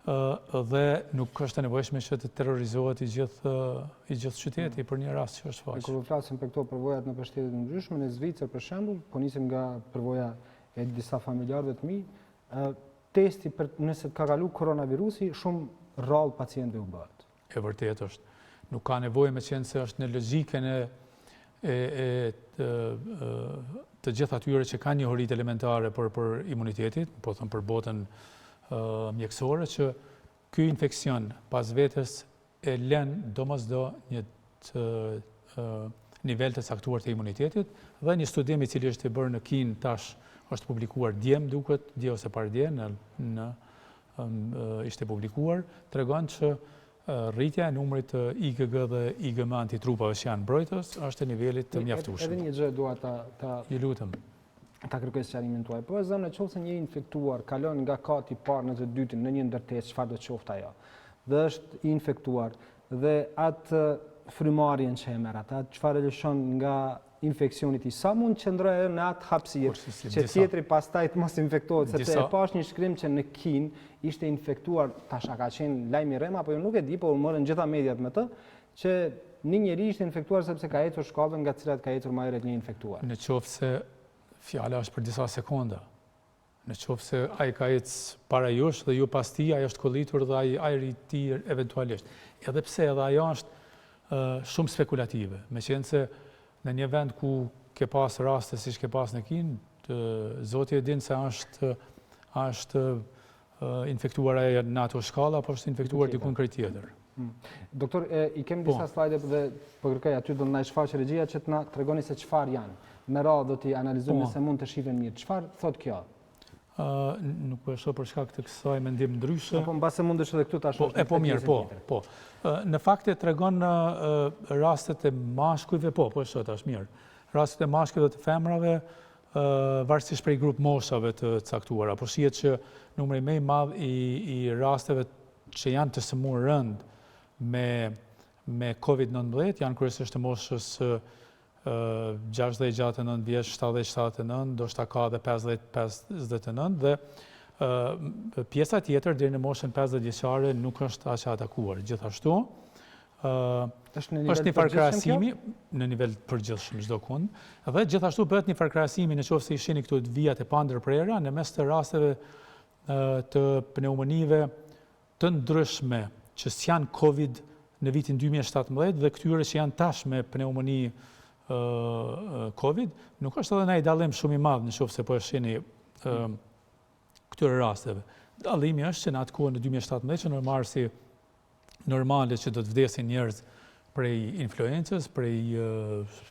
dhe nuk është e nevojshme që të terrorizohet i gjithë qyteti për një rast që është faqe. Kur flasim për këto përvojat në shtete të ndryshme, në Zvicër për shembull, po nisim nga përvoja e disa familjarëve të mi, testi për nëse ka kalu koronavirusi, shumë rrallë pacientëve u bëhet. E vërtet është. Nuk ka nevojë me qenë se është në logjikën të gjithë atyre që kanë njohuritë elementare për imunitetit, po thëmë për botën mjekësore, që ky infeksion pas vetes e lën domosdo një nivel të caktuar të imunitetit, dhe një studim i cili është i bërë në Kinë tash është publikuar dje ose paradje ishte publikuar, tregon që rritja e numrit të IgG dhe IgM antitrupave që janë mbrojtës është e nivelit të mjaftueshëm. Edhe një gjë dua ta kërkoj sqarimin tuaj. Po e zëmë nëse një infektuar kalon nga kati i parë në të dytin në një ndërtesë, çfarë do të qoftë ajo, dhe është i infektuar dhe atë frymarrjen që e merr atë, çfarë lëshon nga infeksioni i tij, sa mund të qëndrojë në atë hapësirë që tjetri pastaj të mos infektohet, sepse e pash një shkrim që në Kinë ishte infektuar, tash ka qenë lajm i rrem apo jo nuk e di, po u morën gjitha mediat me të, që një njerëz ishte infektuar sepse ka ecur shkallën nga të cilat ka ecur më herët një infektuar. Në qoftë se fjala është për disa sekonda, Në qoftë se ai ka ecë para jush dhe ju pas tij, ai është kollitur dhe ai ajri i tij eventualisht. Edhe pse edhe ajo është shumë spekulative, meqense në një vend ku ke pas raste siç ke pas në Kinë, Zoti e din se është infektuar ajo në ato shkalla, apo është infektuar dikun krejt tjetër. Doktor, i kemi disa slajde dhe po kërkoj aty do na shfaqë regjia që të na tregoni se çfarë janë. Me radhë do t'i analizojmë se mund të shihen mirë. Çfarë thot kjo? Nuk po e shoh për shkak të kësaj mendim ndryshe. Po mbase mundesh edhe këtu tash. Po mirë, po. Në fakt e tregon rastet e mashkujve, po e shoh tash mirë. Rastet e mashkujve dhe të femrave varësisht prej grup moshave të caktuara, po shihet që numri më i madh i rasteve që janë të sëmurë rënd me COVID-19 janë kryesisht të moshës 60-69 vjeç, 70-79, ndoshta ka edhe 50-59 dhe pjesa tjetër deri në moshën 50 vjeçare nuk është aq atakuar. Gjithashtu është një farkrahasimi në nivel përgjithshëm çdo kund dhe gjithashtu bëhet një farkrahasimi nëse i shihni këtu vijat e pandërprera në mes të rasteve të pneumonive të ndryshme që s'janë COVID në vitin 2017 dhe këtyre që janë tash me pneumoni COVID, nuk është edhe ndonjë dallim shumë i madh nëse po e shihni këtyre rasteve. Dallimi është që në atë kohë në 2017 që normal si normale që do të vdesin njerëz prej influencës, prej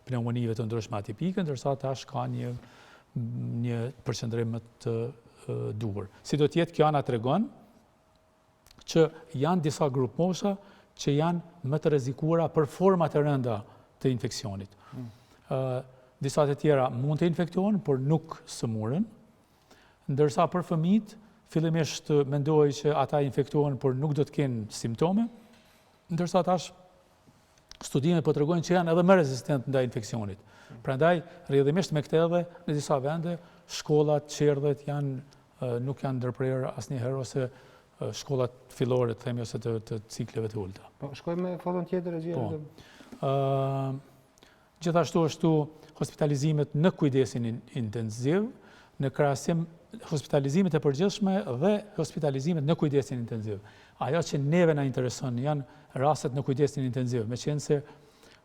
pneumonive të ndryshme atipike, ndërsa tash ka një përqendrim më të duhur. Si do të jetë kjo na tregon që janë disa grup mosha që janë më të rrezikuara për forma të rënda të infeksionit. Disa të tjera mund të infektohen, por nuk sëmurën, ndërsa për fëmijët fillimisht mendohej që ata infektohen, por nuk do të kenë simptome, ndërsa tash studimet po tregojnë që janë edhe më rezistent ndaj infeksionit. Prandaj, rrjedhimisht me këtë edhe në disa vende, shkollat, qerdhet nuk janë ndërprerë asnjëherë ose shkollat fillore, të themi, ose të cikleve të ulta. Po, shkojmë me foton tjetër e gjithë. Gjithashtu është hospitalizimet në kujdesin intenziv, në krahasim hospitalizimet e përgjithshme dhe hospitalizimet në kujdesin intenziv. Ajo që neve na intereson janë rastet në kujdesin intenziv, meqense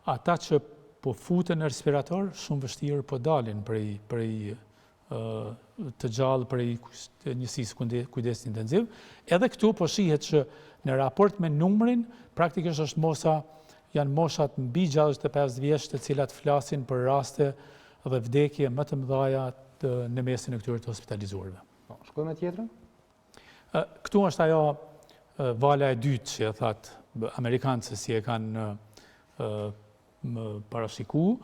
ata që po futen në respirator shumë vështirë po dalin prej të gjallë prej njësisë kujdesit intenziv. Edhe këtu po shihet që në raport me numrin, praktikisht është janë moshat mbi 65 vjeç të cilat flasin për raste dhe vdekje më të mëdha në mesin e këtyre të hospitalizuarve. Shkojmë me tjetrën? Këtu është ajo vala e dytë që e thatë amerikanët se si e kanë parashikuar.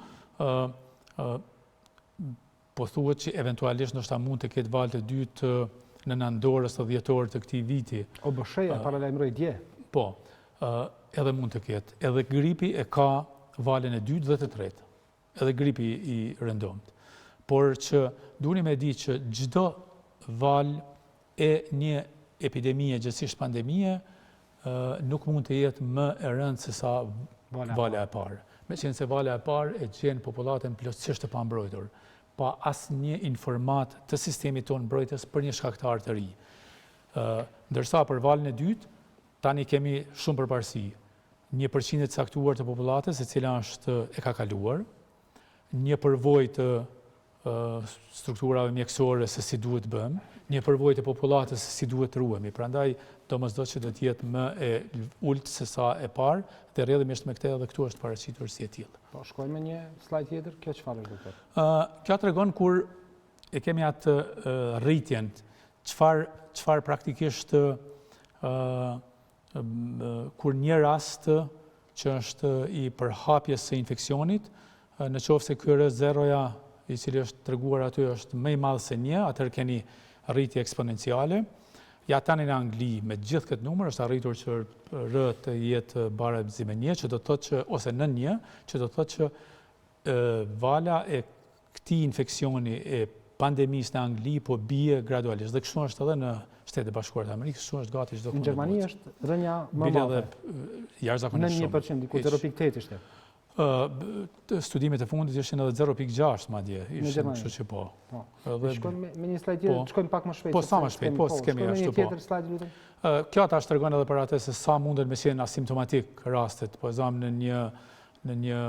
Po thuhet që eventualisht ndoshta mund të ketë valë të dytë në nëndorës të dhjetor të këtij viti. OBSH-ja paralajmëroi dje. Po, edhe mund të ketë. Edhe gripi e ka valën e dytë dhe të tretë. Edhe gripi i rëndomt. Por që duheni me di që çdo valë e një epidemie, gjithsesi pandemie, nuk mund të jetë më e rëndë se sa vala e parë. Meqense vala e parë e gjen popullatën plotësisht të pambrojtur, pa asnjë informat të sistemit tonë mbrojtës për një shkaktar të ri. Ndërsa për valën e dytë, tani kemi shumë përparësi. 1% të caktuar të popullatës e cila e ka kaluar, një përvojë të strukturave mjekësore se si duhet bëjmë, një përvojë të popullatës se si duhet ruhemi. Prandaj, domosdoshmë që do të jetë më e ulët se sa e parë, dhe rrjedhimisht me këtë edhe këtu është paraqitur si e tillë. Po, shkojmë me një slajd tjetër, kjo çfarë është doktor? Kjo tregon kur e kemi atë rritjen, çfarë praktikisht kur një rast që është i përhapjes së infeksionit, në qoftë se ky R0-ja i cili është treguar aty është më i madh se 1, atëherë keni rritje eksponenciale. Ja tani në Angli me gjithë këtë numër është arritur që R të jetë barazi me 1, që do të thotë që ose nën 1, që do të thotë që vala e këtij infeksioni e pandemisë në Angli po bie gradualisht. Dhe kështu është edhe në Shtetet e Bashkuara të Amerikës, kështu është gati çdo kund. Në Gjermani është rënja më e madhe. Jashtëzakonisht në 1%, diku 0.8 ishte. Studimet e fundit ishin edhe 0.6 madje, ishin, kështu që po. Shkojmë me një slajd tjetër, shkojmë pak më shpejt. Po sa më shpejt, po s'kemi ashtu po. Tjetër slajd lutem. Kjo ta tregon edhe për atë se sa mundet me qenë asimptomatik rastet. Po e zam në një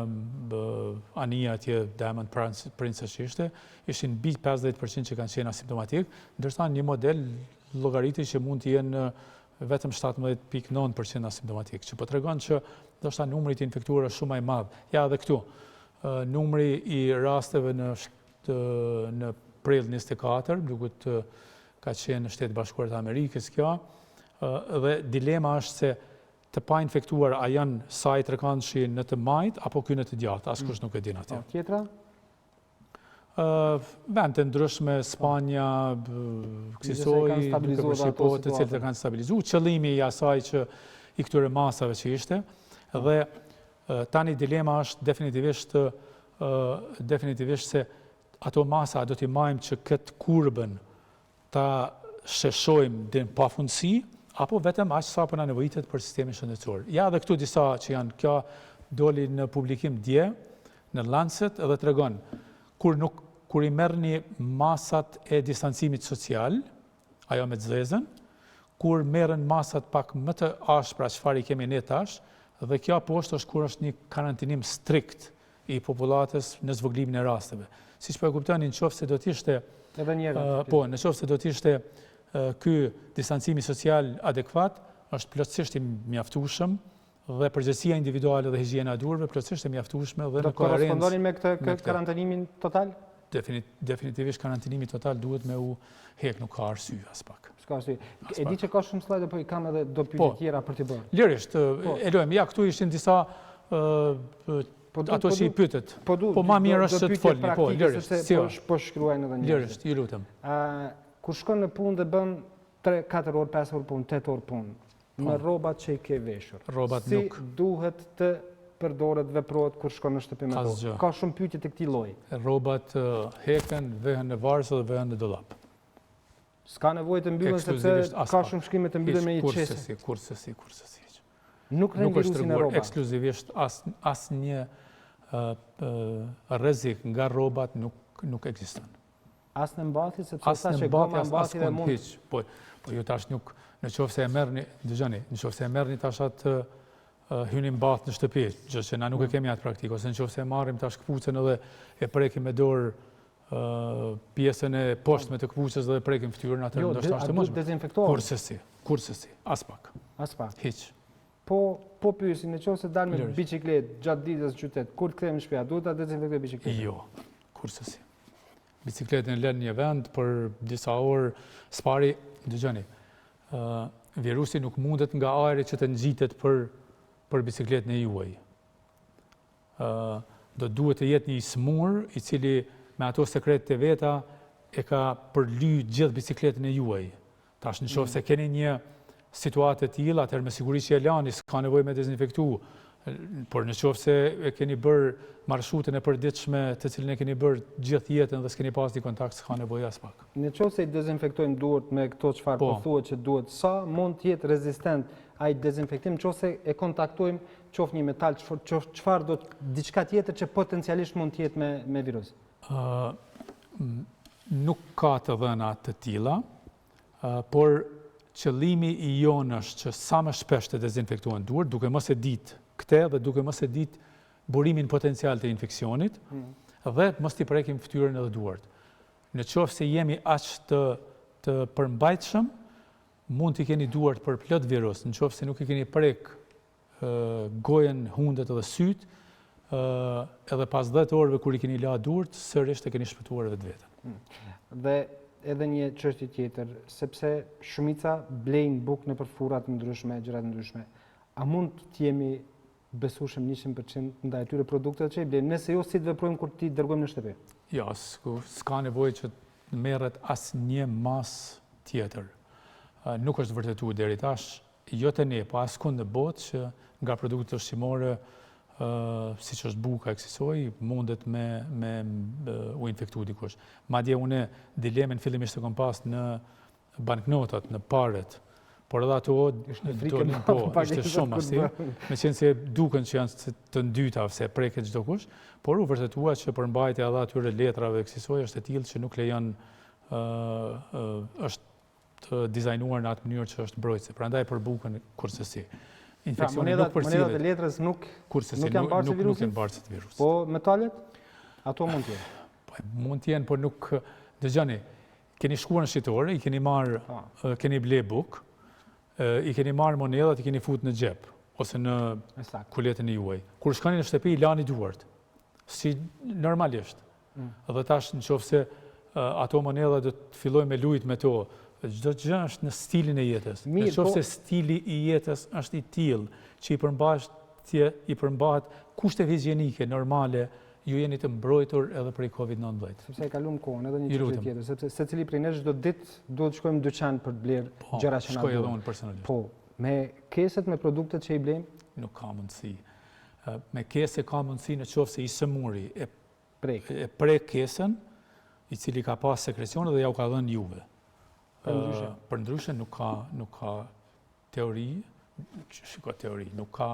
anija atje Diamond Princess ishin mbi 50% që kanë qenë asimptomatik, ndërsa një model llogariti që mund të jenë vetëm 17.9% asimptomatik, që po tregon që ndoshta numri i infektuar është shumë më i madh. Ja edhe këtu, numri i rasteve në prill 24, duket ka qenë në Shtetet Bashkuara të Amerikës kjo, dhe dilema është se të pa infektuar a janë sa i trekantshin në të majt apo ky në të djathtë, askush nuk e din atë. Tjetra? Vend të ndryshme, Spanja, kësaj, të cilët e kanë stabilizuar, qëllimi i asaj që i këtyre masave që ishte, dhe tani dilema është definitivisht se ato masa do t'i majmë që këtë kurbën ta sheshojmë dhe në pafundësi, apo vetëm aq sa po na nevojitet për sistemin shëndetësor. Ja dhe këtu disa që janë, kjo doli në publikim dje, në Lancet, edhe tregon kur i merrni masat e distancimit social, ajo me zezën, kur merren masat pak më të ashpra çfarë i kemi ne tash, dhe kjo poshtë është kur është një karantinim strikt i popullatës në zvogëlimin e rasteve. Siç po e kuptoni, nëse do të ishte nëse do të ishte ky distancimi social adekuat, është plotësisht i mjaftueshëm dhe përgjegjësia individuale dhe higjiena e durve plotësisht e mjaftueshme dhe në koherencë. Do korrespondonin me këtë karantinimin total? Definitivisht karantinimi total duhet me u hek, nuk ka arsye as pak. S'ka arsye. E di që ka shumë slajde, po i kam edhe do pyetje tjera për t'i bërë. Lirisht, e lojmë. Ja, këtu ishin disa ato që i pyetet. Po ma mirë është të folni, po, lirisht. Po shkruajnë edhe një. Lirisht, ju lutem. Kur shkon në punë dhe bën 3, 4 orë, 5 orë punë, 8 orë punë, me rrobat që i ke veshur. Si duhet të përdoret, veprohet kur shkon në shtëpi me to? Ka shumë pyetje të këtij lloji. Rrobat heken, vehen në varsë dhe vehen në dollap. S'ka nevojë të mbyllen sepse ka shumë shkrimet të mbyllen me një çese. Kurse si. Nuk është treguar ekskluzivisht asnjë rrezik nga rrobat nuk ekziston. As në mbathje, sepse ata që goma mbathje dhe mund... Po ju tash nuk, nëse e merrni, dëgjoni, nëse e merrni tash atë hyni mbath në shtëpi, gjë që na nuk e kemi atë praktikë, ose nëse e marrim tash këpucën edhe e prekim me dorë pjesën e poshtme të këpucës dhe e prekim fytyrën, atë ndoshta është më. Kurse si, as pak. Hiç. Po pyesin, nëse dal me biçikletë gjatë ditës në qytet, kur të kthehemi në shtëpi, a duhet ta dezinfektoj biçikletën? Jo, kurse si. Bicikletën lën një vend për disa orë, s'pari, dëgjoni, virusi nuk mundet nga ajri që të nxjitet për bicikletën e juaj. Do duhet të jetë një smur i cili me ato sekretet e veta e ka përly gjithë bicikletën e juaj. Tash nëse keni një situatë të tilla, atëherë me siguri që e lani, s'ka nevojë me dezinfektu. Por nëse e keni bërë marshutën e përditshme të cilën e keni bërë gjithë jetën dhe s'keni pasur kontakt, s'ka nevojë as pak. Nëse i dezinfektojmë duart me këto çfarë po thuhet që duhet, sa mund të jetë rezistent ai dezinfektim nëse e kontaktojmë qoftë një metal, çfarë do diçka tjetër që potencialisht mund të jetë me virus? Nuk ka të dhëna të tilla, por qëllimi i jonë është që sa më shpesh të dezinfektohen duart, duke mos e ditë këtë dhe duke mos e ditë burimin potencial të infeksionit, dhe mos t'i prekim fytyrën edhe duart. Nëse jemi aq të përmbajtshëm, mund t'i keni duart për plot virus, nëse nuk i keni prek gojen, hundet edhe syt, edhe pas 10 orëve kur i keni la duart, sërish e keni shpëtuar vetveten. Dhe edhe një çështje tjetër, sepse shumica blejnë bukë në përfurat ndryshme, gjërat ndryshme. A mund të jemi besueshëm 100% ndaj atyre produkteve që i blejmë? Nëse jo, si të veprojmë kur ti dërgojmë në shtëpi? Jo, s'ka nevojë që merret asnjë masë tjetër. Nuk është vërtetuar deri tash, jo te ne, po askund në botë që nga produktet ushqimore, siç është buka e kësaj, mundet me u infektu dikush. Madje unë dilemen fillimisht e kam pas në banknotat, në paret, Por edhe ato ishte shumë masiv, me qenë se duken që janë të ndyta se preket çdo kush, por u vërtetua që përmbajtja edhe atyre letrave kësaj është e tillë që nuk lejon është dizajnuar në atë mënyrë që është mbrojtëse. Prandaj për bukën kurse si. Infeksioni nuk përcillet. Monedat e letrës nuk janë bartëse të virusit. Po metalet? Ato mund të jenë. Po mund të jenë, por nuk dëgjoni. Keni shkuar në shitore, i keni marr, keni ble buk, i keni marr monedat, i keni fut në xhep ose në kuletën e juaj. Kur shkoni në shtëpi, i lani duart. Si normalisht. Dhe tash nëse ato moneda do të fillojë me lujt me to, çdo gjë është në stilin e jetës. Nëse stili i jetës është i tillë që i përmbahet kushte higjienike normale, ju jeni të mbrojtur edhe prej COVID-19. Sepse e kalum kohën, edhe një çështje tjetër, sepse secili prej nesh çdo ditë duhet të shkojmë në dyqan për të bler gjëra që na duhen. Shkoj edhe unë personalisht. Po, me keset, me produktet që i blejmë? Nuk ka mundësi. Me kese ka mundësi në qoftë se i sëmuri e prek kesën, i cili ka pas sekrecione dhe ja u ka dhënë juve. Për ndryshe nuk ka teori, nuk ka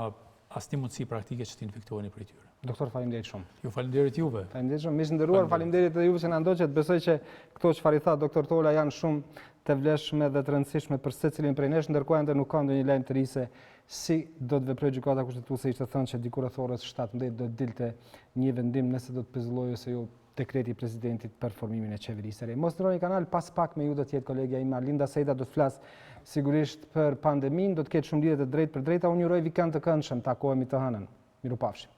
asnjë mundësi praktike që të infektoheni prej tyre. Doktor, faleminderit shumë. Ju faleminderit juve. Faleminderit shumë. Miq nderuar, faleminderit edhe juve që na ndoqët. Besoj që këto çfarë i tha doktor Tolaj janë shumë të vlefshme dhe të rëndësishme për secilin prej nesh, ndërkohë ende nuk ka ndonjë lajm të ri se si do të veprojë gjykata kushtetuese. Ishte thënë që diku rreth orës 17 do të dilte një vendim nëse do të pezullojë ose jo dekreti i presidentit për formimin e qeverisë së re. Mos ndroni kanal, pas pak me ju do të jetë kolegja ime Linda Sejda, do të flas sigurisht për pandeminë, do të ketë shumë lidhje të drejtë për drejta. Unë ju uroj vikend të këndshëm, takohemi të hënën. Mirupafshim.